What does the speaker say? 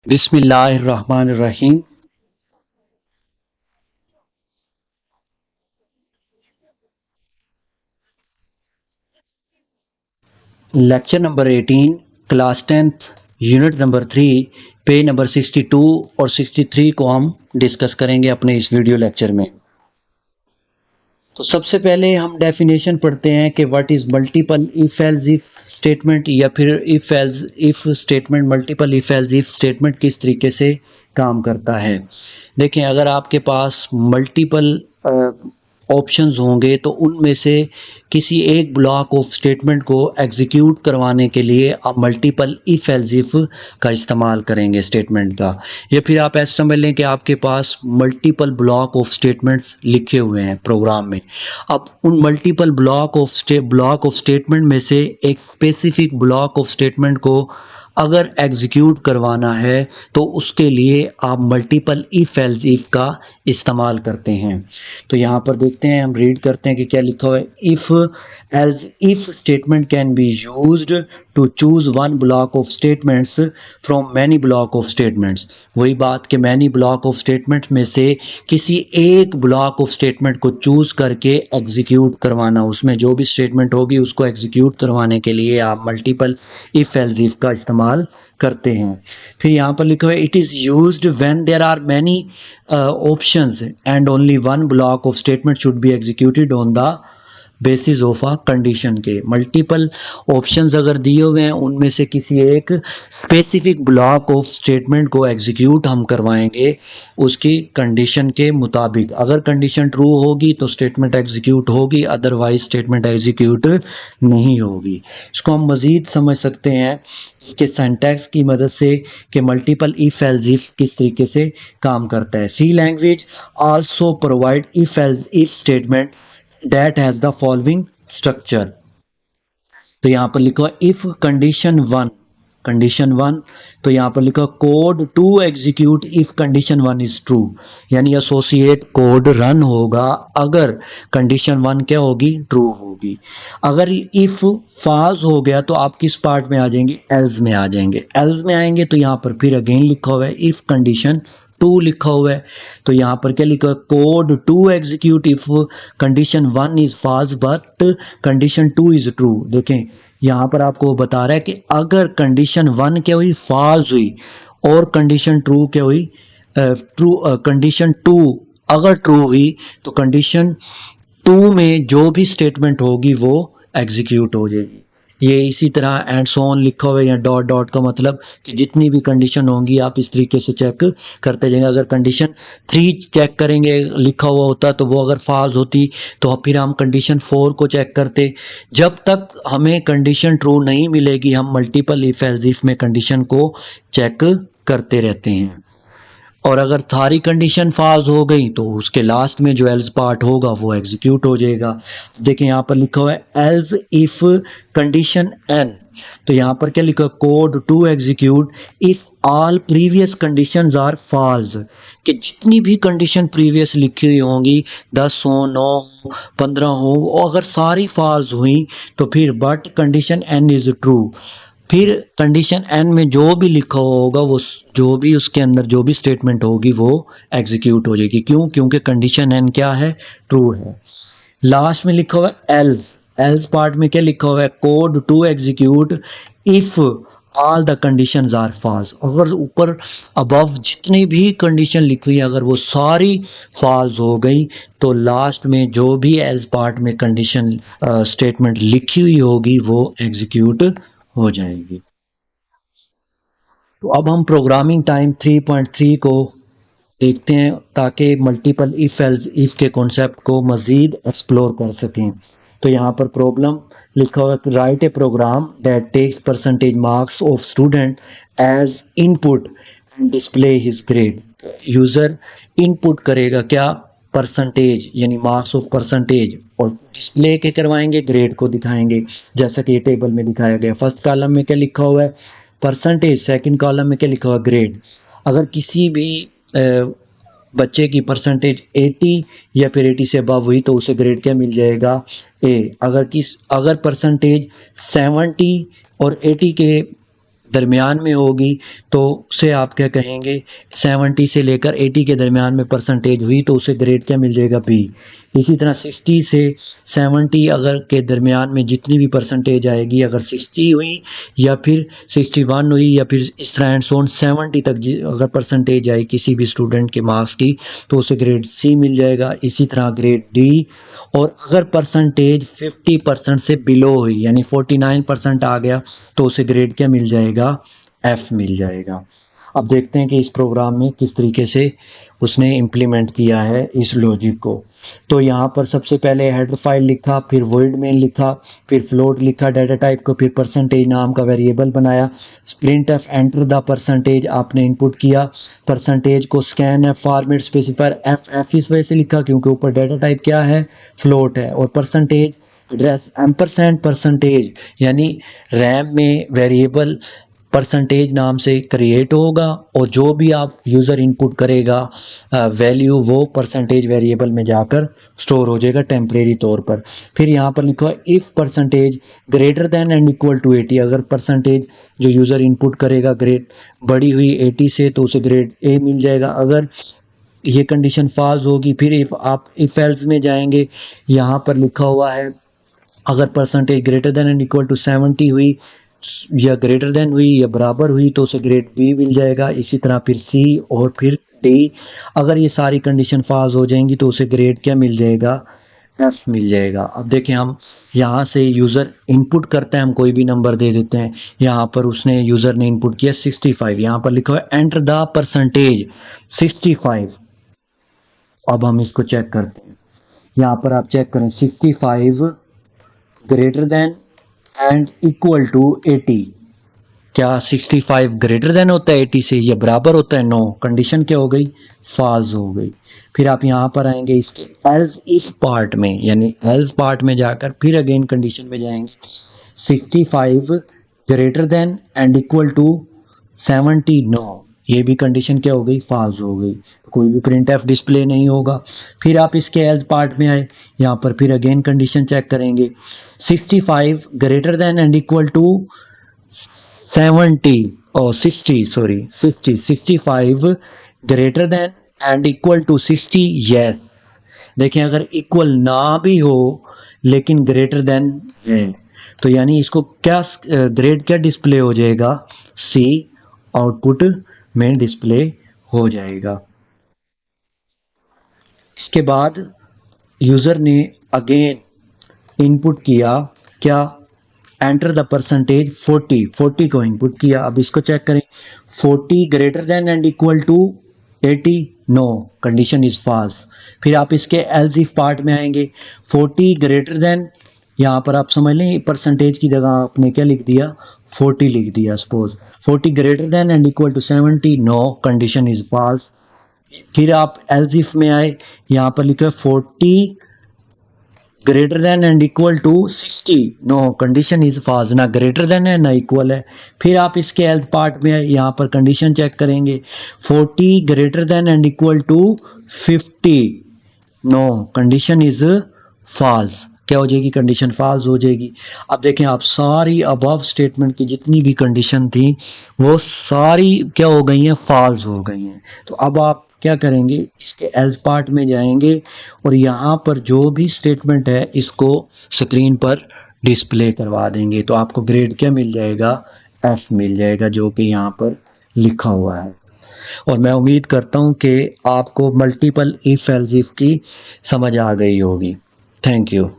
बिस्मिल्लाहिर्रहमानिर्रहीम। Lecture number 18, class 10th, unit number 3, page number 62 और 63 को हम डिस्कस करेंगे अपने इस वीडियो लेक्चर में। तो सबसे पहले हम डेफिनेशन पढ़ते हैं कि what is multiple if else if statement, या फिर if statement, multiple if else if statement किस तरीके से काम करता है। देखें, अगर आपके पास मल्टीपल ऑप्शंस होंगे तो उनमें से किसी एक ब्लॉक ऑफ स्टेटमेंट को एग्जीक्यूट करवाने के लिए आप मल्टीपल इफ एल्स इफ का इस्तेमाल करेंगे स्टेटमेंट का। या फिर आप ऐसे समझ लें कि आपके पास मल्टीपल ब्लॉक ऑफ स्टेटमेंट्स लिखे हुए हैं प्रोग्राम में। अब उन मल्टीपल ब्लॉक ऑफ स्टेटमेंट में से एक स्पेसिफिक ब्लॉक ऑफ स्टेटमेंट को अगर एग्जीक्यूट करवाना है तो उसके लिए आप मल्टीपल इफ एल्स इफ का इस्तेमाल करते हैं। तो यहाँ पर देखते हैं, हम रीड करते हैं कि क्या लिखा हुआ है। If else if statement can be used to choose one block of statements from many block of statements. वही बात कि मैनी ब्लॉक ऑफ स्टेटमेंट में से किसी एक ब्लॉक ऑफ स्टेटमेंट को चूज करके एग्जीक्यूट करवाना, उसमें जो भी स्टेटमेंट होगी उसको एग्जीक्यूट करवाने के लिए आप मल्टीपल इफ एल्स इफ का इस्तेमाल करते हैं। फिर यहाँ पर लिखा है, it is used when there are many options and only one block of statement should be executed on the basis of a condition के। मल्टीपल ऑप्शंस अगर दिए हुए हैं उनमें से किसी एक स्पेसिफिक ब्लॉक ऑफ स्टेटमेंट को एग्जीक्यूट हम करवाएंगे उसकी कंडीशन के मुताबिक। अगर कंडीशन ट्रू होगी तो स्टेटमेंट एग्जीक्यूट होगी, अदरवाइज स्टेटमेंट एग्जीक्यूट नहीं होगी। इसको हम मजीद समझ सकते हैं के सिंटैक्स की मदद से कि मल्टीपल इफ एल्स इफ किस तरीके से काम करता है। C language also provide if else if statement that has the following structure। तो यहां पर लिखा इफ कंडीशन वन, तो यहां पर लिखा code to execute if condition one is true, यानी एसोसिएट कोड रन होगा अगर कंडीशन वन क्या होगी, ट्रू होगी। अगर इफ फॉल्स हो गया तो आप किस पार्ट में आ जाएंगे, एल्स में आ जाएंगे। एल्स में आएंगे तो यहां पर फिर अगेन लिखा हुआ है इफ कंडीशन टू लिखा हुआ है, तो यहां पर क्या लिखा है, code to execute if condition one is false but condition two is true. देखें, यहां पर आपको बता रहा है कि अगर कंडीशन वन क्या हुई, फॉल्स हुई, और कंडीशन ट्रू क्या हुई, कंडीशन टू अगर ट्रू हुई तो कंडीशन टू में जो भी स्टेटमेंट होगी वो एग्जीक्यूट हो जाएगी। ये इसी तरह एंड सो ऑन लिखा हुआ है, या डॉट डॉट का मतलब कि जितनी भी कंडीशन होंगी आप इस तरीके से चेक करते जाएंगे। अगर कंडीशन 3 चेक करेंगे लिखा हुआ होता तो वो अगर फॉल्स होती तो फिर हम कंडीशन 4 को चेक करते। जब तक हमें कंडीशन ट्रू नहीं मिलेगी हम मल्टीपल इफ एल्स इफ में कंडीशन को चेक करते रहते हैं। और अगर सारी कंडीशन फॉल्स हो गई तो उसके लास्ट में जो एल्स पार्ट होगा वो एग्जीक्यूट हो जाएगा। देखिए यहाँ पर लिखा हुआ है एल्स इफ कंडीशन एन, तो यहाँ पर क्या लिखा है, code to execute if all previous conditions are false, कि जितनी भी कंडीशन प्रीवियस लिखी हुई होंगी 10 हो, 9 हो, 15 हो, अगर सारी फॉल्स हुई तो फिर but condition N is true. फिर कंडीशन एन में जो भी लिखा होगा वो जो भी उसके अंदर जो भी स्टेटमेंट होगी वो एग्जीक्यूट हो जाएगी। क्यों? क्योंकि कंडीशन एन क्या है, ट्रू है। लास्ट में लिखा हुआ है एल्स, एल्स पार्ट में क्या लिखा हुआ है, code to execute if all the conditions are false. अगर ऊपर अबव जितनी भी कंडीशन लिखी हुई है अगर वो सारी फॉल्स हो गई तो लास्ट में जो भी एल्स पार्ट में कंडीशन स्टेटमेंट लिखी हुई होगी वो एग्जीक्यूट हो जाएगी। तो अब हम प्रोग्रामिंग टाइम 3.3 को देखते हैं ताकि मल्टीपल इफ एल्स इफ के कॉन्सेप्ट को मजीद एक्सप्लोर कर सकें। तो यहाँ पर प्रॉब्लम लिखा हुआ है, write a program that takes percentage marks of student as input and display his grade. User input करेगा क्या, परसेंटेज यानी मार्क्स ऑफ परसेंटेज, और डिस्प्ले के करवाएंगे, ग्रेड को दिखाएंगे जैसा कि ये टेबल में दिखाया गया। फर्स्ट कॉलम में क्या लिखा हुआ है, परसेंटेज, सेकंड कॉलम में क्या लिखा हुआ है, ग्रेड। अगर किसी भी बच्चे की परसेंटेज 80 या फिर 80 से अबव हुई तो उसे ग्रेड क्या मिल जाएगा, ए। अगर परसेंटेज 70 और 80 के दरमियान में होगी तो उसे आप क्या कहेंगे, 70 से लेकर 80 के दरमियान में परसेंटेज हुई तो उसे ग्रेड क्या मिल जाएगा, बी। इसी तरह 60 से 70 अगर के दरमियान में जितनी भी परसेंटेज आएगी, अगर 60 हुई या फिर 61 हुई या फिर इस तरह एंड सो ऑन 70 तक अगर परसेंटेज आई किसी भी स्टूडेंट के मार्क्स की तो उसे ग्रेड सी मिल जाएगा। इसी तरह ग्रेड डी। और अगर परसेंटेज 50% से बिलो हुई यानी 49% आ गया तो उसे ग्रेड क्या मिल जाएगा, एफ मिल जाएगा। अब देखते हैं कि इस प्रोग्राम में किस तरीके से उसने इम्प्लीमेंट किया है इस लॉजिक को। तो यहाँ पर सबसे पहले हेडर फाइल लिखा, फिर वॉइड मेन लिखा, फिर फ्लोट लिखा डाटा टाइप को, फिर परसेंटेज नाम का वेरिएबल बनाया, print F enter the percentage आपने इनपुट किया, परसेंटेज को scan F format specifier F F इस वजह से लिखा क्योंकि ऊपर डाटा टाइप क्या है, फ्लोट है, और परसेंटेज एड्रेस एम्परसेंड परसेंटेज यानी रैम में वेरिएबल परसेंटेज नाम से क्रिएट होगा और जो भी आप यूज़र इनपुट करेगा वैल्यू वो परसेंटेज वेरिएबल में जाकर स्टोर हो जाएगा टेम्परेरी तौर पर। फिर यहाँ पर लिखा है if percentage greater than and equal to 80, अगर परसेंटेज जो यूज़र इनपुट करेगा ग्रेड बड़ी हुई 80 से तो उसे ग्रेड ए मिल जाएगा। अगर ये कंडीशन फॉल्स होगी फिर इफ आप इफ एल्स में जाएंगे, यहाँ पर लिखा हुआ है अगर percentage greater than and equal to 70 हुई या ग्रेटर देन हुई या बराबर हुई तो उसे ग्रेड बी मिल जाएगा। इसी तरह फिर सी और फिर डी। अगर ये सारी कंडीशन फॉल्स हो जाएंगी तो उसे ग्रेड क्या मिल जाएगा, एफ मिल जाएगा। अब देखें हम यहाँ से यूज़र इनपुट करते हैं, हम कोई भी नंबर दे देते हैं। यहाँ पर उसने यूज़र ने इनपुट किया 65, यहाँ पर लिखा है एंटर द परसेंटेज 65। अब हम इसको चेक करते हैं, यहाँ पर आप चेक करें 65 greater than and equal to 80। क्या 65 ग्रेटर देन होता है 80 से या बराबर होता है, नो। कंडीशन क्या हो गई, फॉल्स हो गई। फिर आप यहाँ पर आएंगे इसके एल्स इफ पार्ट में, यानी एल्स पार्ट में जाकर फिर अगेन कंडीशन में जाएंगे 65 greater than and equal to 70, no. ये भी कंडीशन क्या हो गई, फॉल्स हो गई, कोई भी प्रिंट एफ डिस्प्ले नहीं होगा। फिर आप इसके एल्स पार्ट में आए, यहाँ पर फिर अगेन कंडीशन चेक करेंगे 65 greater than and equal to 70 और 60 sorry 50 65 greater than and equal to 60, yes. देखें अगर इक्वल ना भी हो लेकिन ग्रेटर देन है तो यानी इसको क्या ग्रेड क्या डिस्प्ले हो जाएगा, सी आउटपुट में डिस्प्ले हो जाएगा। इसके बाद यूजर ने अगेन इनपुट किया क्या, एंटर द परसेंटेज 40 को इनपुट किया। अब इसको चेक करें 40 greater than and equal to 80, no, condition is false. फिर आप इसके एल्स इफ पार्ट में आएंगे 40 ग्रेटर देन, यहाँ पर आप समझ लें परसेंटेज की जगह आपने क्या लिख दिया, 40 लिख दिया suppose. 40 greater than and equal to 70, no, condition is false. फिर आप एल्स इफ में आए, यहाँ पर लिखा है 40 greater than and equal to 60, no, condition is false, ना ग्रेटर देन है ना इक्वल है। फिर आप इसके एल्स पार्ट में यहाँ पर कंडीशन चेक करेंगे 40 greater than and equal to 50, no, condition is false. क्या हो जाएगी, कंडीशन फॉल्स हो जाएगी। अब देखें आप सारी अबव स्टेटमेंट की जितनी भी कंडीशन थी वो सारी क्या हो गई हैं, फॉल्स हो गई हैं। तो अब आप क्या करेंगे, इसके एल्स पार्ट में जाएंगे और यहाँ पर जो भी स्टेटमेंट है इसको स्क्रीन पर डिस्प्ले करवा देंगे तो आपको ग्रेड क्या मिल जाएगा, एफ मिल जाएगा, जो कि यहाँ पर लिखा हुआ है। और मैं उम्मीद करता हूँ कि आपको मल्टीपल इफ एल्स इफ की समझ आ गई होगी। Thank you.